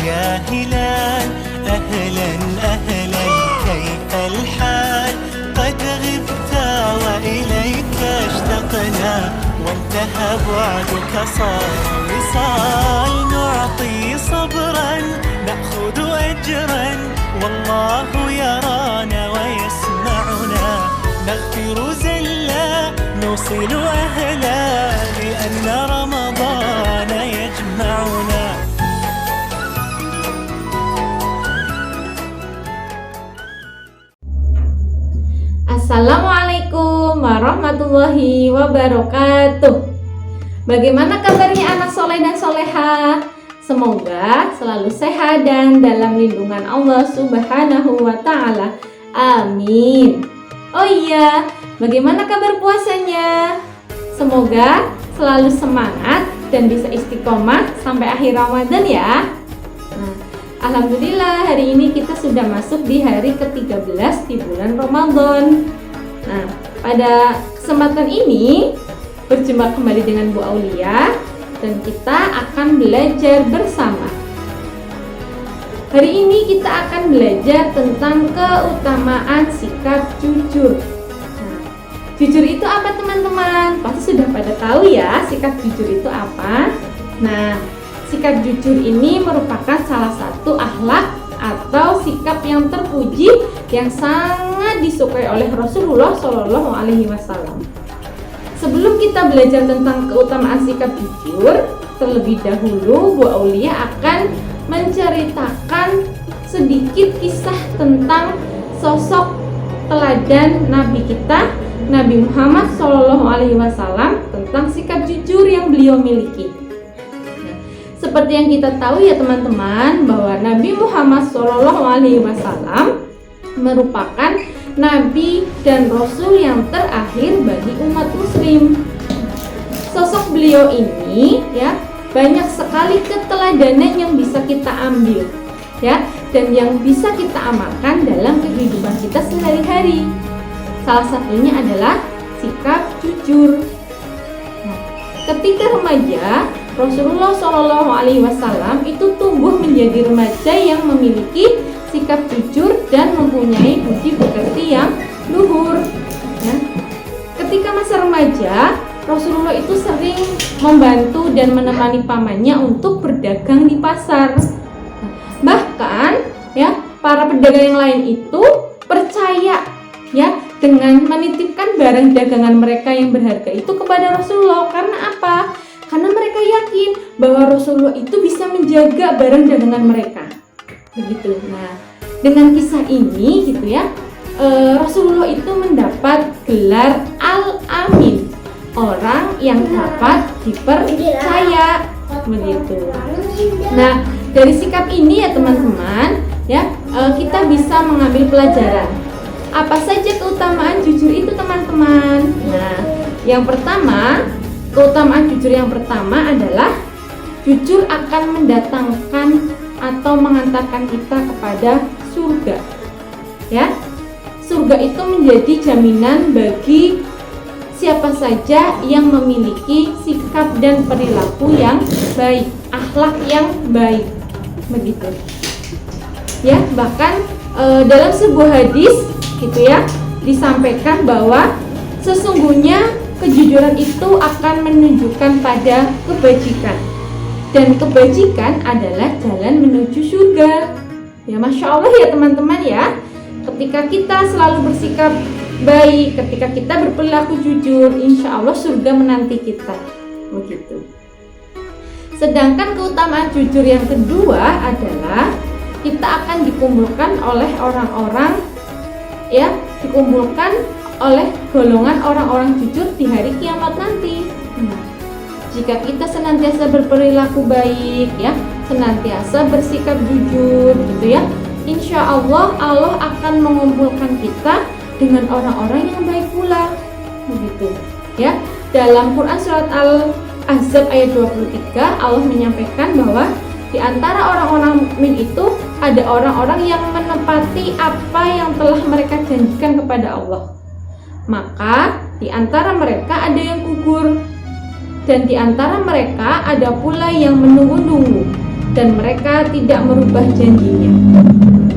يا هلال أهلا أهلا كيف الحال قد غبت وإليك اشتقنا وانتهى بعدك صار وصال نعطي صبرا نأخذ أجرا والله يرانا ويسمعنا نغفر زلا نوصل أهلا لأن رمضان يجمعنا. Assalamualaikum warahmatullahi wabarakatuh. Bagaimana kabarnya anak soleh dan soleha? Semoga selalu sehat dan dalam lindungan Allah Subhanahu wa ta'ala. Amin. Oh iya, bagaimana kabar puasanya? Semoga selalu semangat dan bisa istiqomah sampai akhir Ramadan ya. Alhamdulillah hari ini kita sudah masuk di hari ke-13 di bulan Ramadan. Nah, pada kesempatan ini berjumpa kembali dengan Bu Aulia dan kita akan belajar bersama. Hari ini kita akan belajar tentang keutamaan sikap jujur. Nah, jujur itu apa teman-teman? Pasti sudah pada tahu ya sikap jujur itu apa. Nah, sikap jujur ini merupakan salah satu akhlak atau sikap yang terpuji yang sangat disukai oleh Rasulullah Shallallahu Alaihi Wasallam. Sebelum kita belajar tentang keutamaan sikap jujur, terlebih dahulu Bu Aulia akan menceritakan sedikit kisah tentang sosok teladan Nabi kita, Nabi Muhammad Shallallahu Alaihi Wasallam, tentang sikap jujur yang beliau miliki. Seperti yang kita tahu ya teman-teman, bahwa Nabi Muhammad SAW merupakan Nabi dan Rasul yang terakhir bagi umat Muslim. Sosok beliau ini ya banyak sekali keteladanan yang bisa kita ambil ya, dan yang bisa kita amalkan dalam kehidupan kita sehari-hari. Salah satunya adalah sikap jujur. Ketika remaja, Rasulullah Shallallahu Alaihi Wasallam itu tumbuh menjadi remaja yang memiliki sikap jujur dan mempunyai budi pekerti yang luhur. Ya. Ketika masa remaja, Rasulullah itu sering membantu dan menemani pamannya untuk berdagang di pasar. Bahkan, ya para pedagang yang lain itu percaya ya dengan menitipkan barang dagangan mereka yang berharga itu kepada Rasulullah. Karena apa? Karena mereka yakin bahwa Rasulullah itu bisa menjaga barang dagangan mereka. Begitu. Nah, dengan kisah ini gitu ya, Rasulullah itu mendapat gelar Al-Amin, orang yang dapat dipercaya. Begitu. Nah, dari sikap ini ya teman-teman, ya kita bisa mengambil pelajaran. Apa saja keutamaan jujur itu teman-teman? Nah, yang pertama, keutamaan jujur yang pertama adalah jujur akan mendatangkan atau mengantarkan kita kepada surga. Ya, surga itu menjadi jaminan bagi siapa saja yang memiliki sikap dan perilaku yang baik, akhlak yang baik. Begitu. Ya, bahkan dalam sebuah hadis gitu ya, disampaikan bahwa sesungguhnya kejujuran itu akan menunjukkan pada kebajikan, dan kebajikan adalah jalan menuju surga. Ya, Masya Allah ya teman-teman ya, ketika kita selalu bersikap baik, ketika kita berperilaku jujur, insya Allah surga menanti kita. Begitu. Sedangkan keutamaan jujur yang kedua adalah kita akan dikumpulkan oleh orang-orang ya, dikumpulkan oleh golongan orang-orang jujur di hari kiamat nanti. Jika kita senantiasa berperilaku baik ya, senantiasa bersikap jujur gitu ya, insya Allah Allah akan mengumpulkan kita dengan orang-orang yang baik pula. Begitu ya. Dalam Quran surat Al-Ahzab ayat 23 Allah menyampaikan bahwa di antara orang-orang mukmin itu ada orang-orang yang menepati apa yang telah mereka janjikan kepada Allah. Maka di antara mereka ada yang gugur, dan di antara mereka ada pula yang menunggu-nunggu. dan mereka tidak merubah janjinya.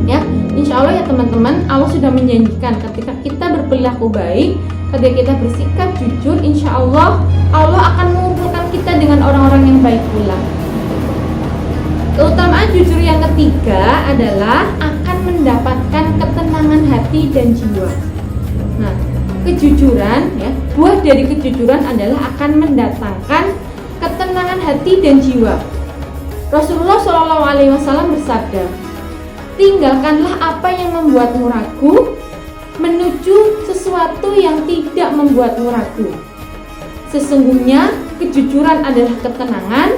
Ya, insya Allah ya teman-teman, Allah sudah menjanjikan ketika kita berperilaku baik, ketika kita bersikap jujur, insya Allah Allah akan mengumpulkan kita dengan orang-orang yang baik pula. Keutamaan jujur yang ketiga adalah akan mendapatkan ketenangan hati dan jiwa. Nah, kejujuran ya, buah dari kejujuran adalah akan mendatangkan ketenangan hati dan jiwa. Rasulullah SAW bersabda, tinggalkanlah apa yang membuatmu ragu, menuju sesuatu yang tidak membuatmu ragu. Sesungguhnya kejujuran adalah ketenangan,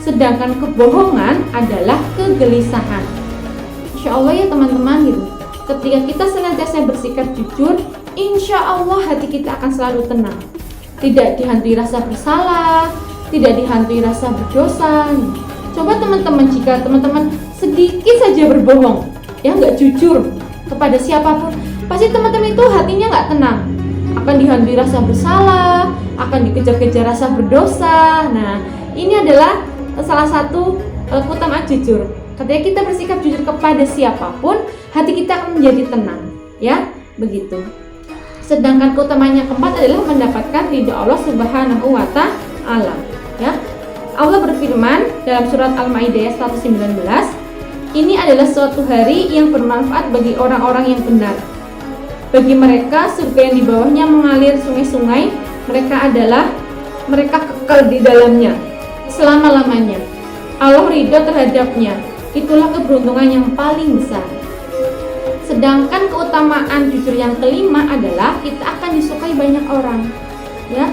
sedangkan kebohongan adalah kegelisahan. Insya Allah ya teman-teman gitu. Ketika kita senantiasa bersikap jujur, insya Allah hati kita akan selalu tenang. Tidak dihantui rasa bersalah, tidak dihantui rasa berdosa. Coba teman-teman, jika teman-teman sedikit saja berbohong, ya nggak jujur kepada siapapun, pasti teman-teman itu hatinya nggak tenang. Akan dihantui rasa bersalah, akan dikejar-kejar rasa berdosa. Nah, ini adalah salah satu keutamaan jujur. Ketika kita bersikap jujur kepada siapapun, hati kita akan menjadi tenang, ya, begitu. Sedangkan keutamaan yang keempat adalah mendapatkan ridha Allah Subhanahu wa Ta'ala, ya. Allah berfirman dalam surat Al-Maidah 119, ini adalah suatu hari yang bermanfaat bagi orang-orang yang benar. Bagi mereka surga yang di bawahnya mengalir sungai-sungai, mereka kekal di dalamnya selama-lamanya. Allah ridho terhadapnya. Itulah keberuntungan yang paling besar. Sedangkan keutamaan jujur yang kelima adalah kita akan disukai banyak orang, ya.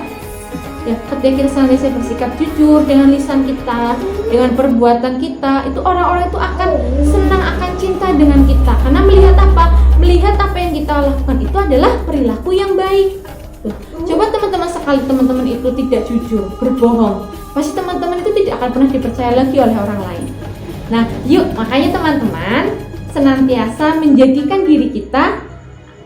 Ya, ketika kita senantiasa bersikap jujur dengan lisan kita, dengan perbuatan kita, itu orang-orang itu akan senang, akan cinta dengan kita. Karena melihat apa? Melihat apa yang kita lakukan itu adalah perilaku yang baik. Tuh, coba teman-teman sekali teman-teman itu tidak jujur, berbohong, pasti teman-teman itu tidak akan pernah dipercaya lagi oleh orang lain. Nah, yuk, makanya teman-teman senantiasa menjadikan diri kita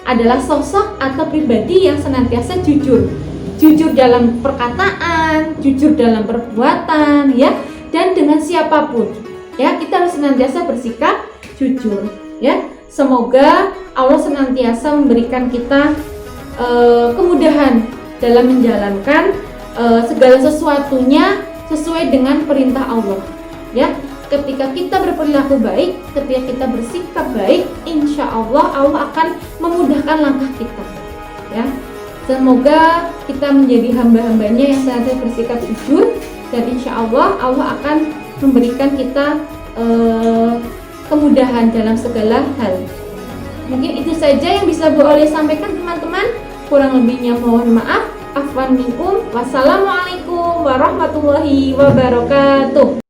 adalah sosok atau pribadi yang senantiasa jujur. Jujur dalam perkataan, jujur dalam perbuatan, ya, dan dengan siapapun. Ya, kita harus senantiasa bersikap jujur, ya. Semoga Allah senantiasa memberikan kita kemudahan dalam menjalankan segala sesuatunya sesuai dengan perintah Allah, ya. Ketika kita berperilaku baik, ketika kita bersikap baik, insya Allah Allah akan memudahkan langkah kita, ya. Semoga kita menjadi hamba-hambanya yang senantiasa bersikap jujur, dan insya Allah Allah akan memberikan kita kemudahan dalam segala hal. Mungkin itu saja yang bisa Bu Oli sampaikan teman-teman. Kurang lebihnya mohon maaf. Afwan minkum. Wassalamualaikum warahmatullahi wabarakatuh.